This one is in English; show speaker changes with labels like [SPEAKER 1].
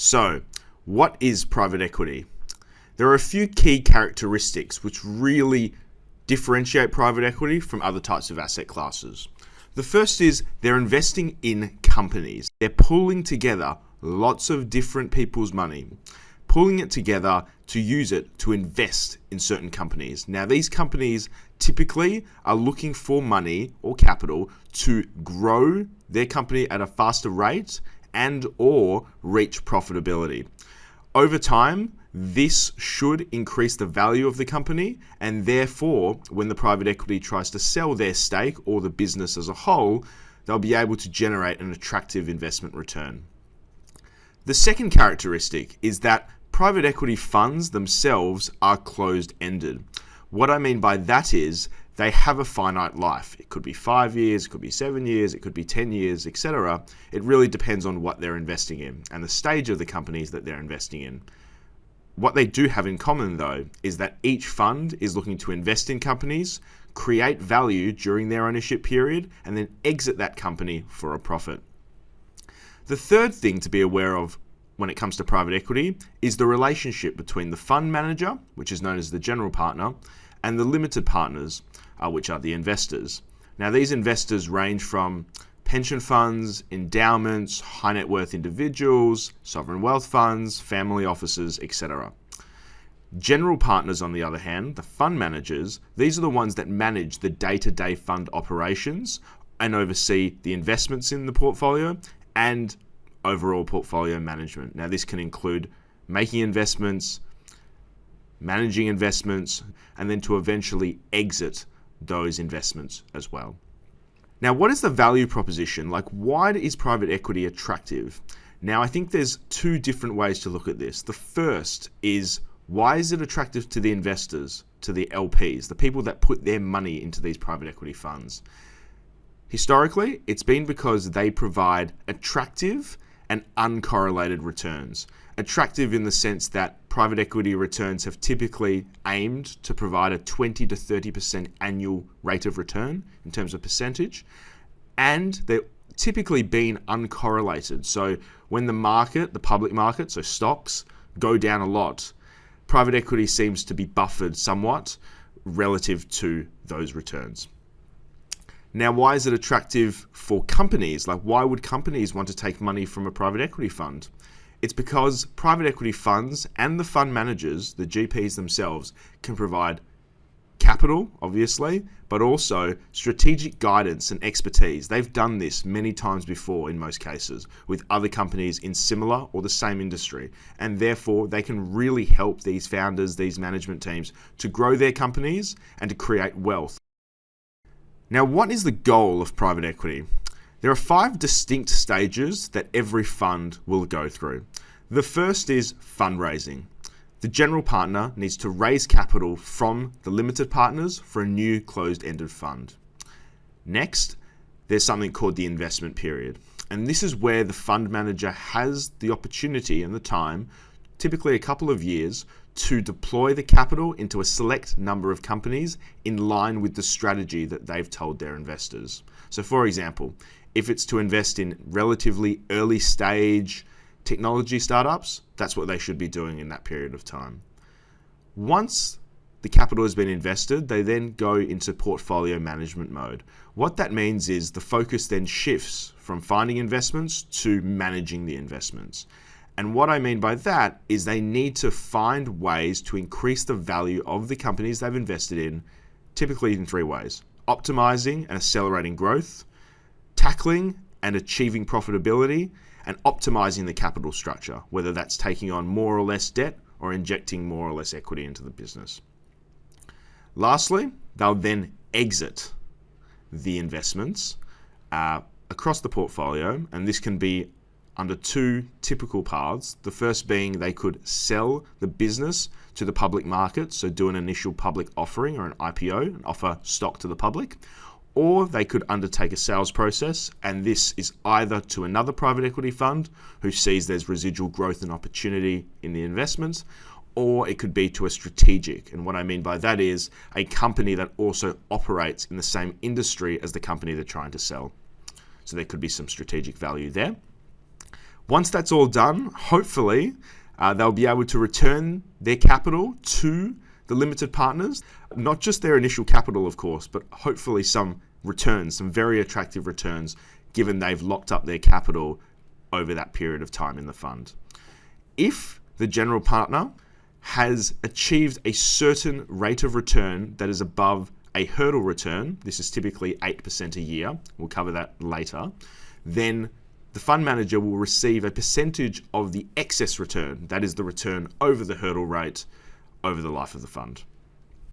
[SPEAKER 1] So, what is private equity? There are a few key characteristics which really differentiate private equity from other types of asset classes. The first is they're investing in companies. They're pulling together lots of different people's money, pulling it together to use it to invest in certain companies. Now, these companies typically are looking for money or capital to grow their company at a faster rate and or reach profitability. Over time, this should increase the value of the company, and therefore, when the private equity tries to sell their stake or the business as a whole, they'll be able to generate an attractive investment return. The second characteristic is that private equity funds themselves are closed-ended. What I mean by that is they have a finite life. It could be 5 years, it could be 7 years, it could be 10 years, etc. It really depends on what they're investing in and the stage of the companies that they're investing in. What they do have in common, though, is that each fund is looking to invest in companies, create value during their ownership period, and then exit that company for a profit. The third thing to be aware of when it comes to private equity is the relationship between the fund manager, which is known as the general partner, and the limited partners, which are the investors. Now, these investors range from pension funds, endowments, high net worth individuals, sovereign wealth funds, family offices, etc. General partners, on the other hand, the fund managers, these are the ones that manage the day-to-day fund operations and oversee the investments in the portfolio and overall portfolio management. Now, this can include making investments, managing investments, and then to eventually exit those investments as well. Now, what is the value proposition? Like, why is private equity attractive? Now, I think there's two different ways to look at this. The first is, why is it attractive to the investors, to the LPs, the people that put their money into these private equity funds? Historically, it's been because they provide attractive and uncorrelated returns. Attractive in the sense that private equity returns have typically aimed to provide a 20 to 30% annual rate of return in terms of percentage, and they're typically been uncorrelated. So when the market, the public market, so stocks, go down a lot, private equity seems to be buffered somewhat relative to those returns. Now, why is it attractive for companies? Like, why would companies want to take money from a private equity fund? It's because private equity funds and the fund managers, the GPs themselves, can provide capital, obviously, but also strategic guidance and expertise. They've done this many times before in most cases with other companies in similar or the same industry. And therefore, they can really help these founders, these management teams to grow their companies and to create wealth. Now, what is the goal of private equity? There are 5 distinct stages that every fund will go through. The first is fundraising. The general partner needs to raise capital from the limited partners for a new closed-ended fund. Next, there's something called the investment period. And this is where the fund manager has the opportunity and the time, typically a couple of years, to deploy the capital into a select number of companies in line with the strategy that they've told their investors. So for example, if it's to invest in relatively early stage technology startups, that's what they should be doing in that period of time. Once the capital has been invested, they then go into portfolio management mode. What that means is the focus then shifts from finding investments to managing the investments. And what I mean by that is they need to find ways to increase the value of the companies they've invested in, typically in 3 ways: optimizing and accelerating growth, tackling and achieving profitability, and optimizing the capital structure, whether that's taking on more or less debt or injecting more or less equity into the business. Lastly, they'll then exit the investments across the portfolio, and this can be under 2 typical paths. The first being they could sell the business to the public market, so do an initial public offering or an IPO and offer stock to the public, or they could undertake a sales process, and this is either to another private equity fund who sees there's residual growth and opportunity in the investments, or it could be to a strategic. And what I mean by that is a company that also operates in the same industry as the company they're trying to sell. So there could be some strategic value there. Once that's all done, hopefully they'll be able to return their capital to the limited partners, not just their initial capital, of course, but hopefully some returns, some very attractive returns, given they've locked up their capital over that period of time in the fund. If the general partner has achieved a certain rate of return that is above a hurdle return, this is typically 8% a year, we'll cover that later, then the fund manager will receive a percentage of the excess return, that is the return over the hurdle rate, over the life of the fund.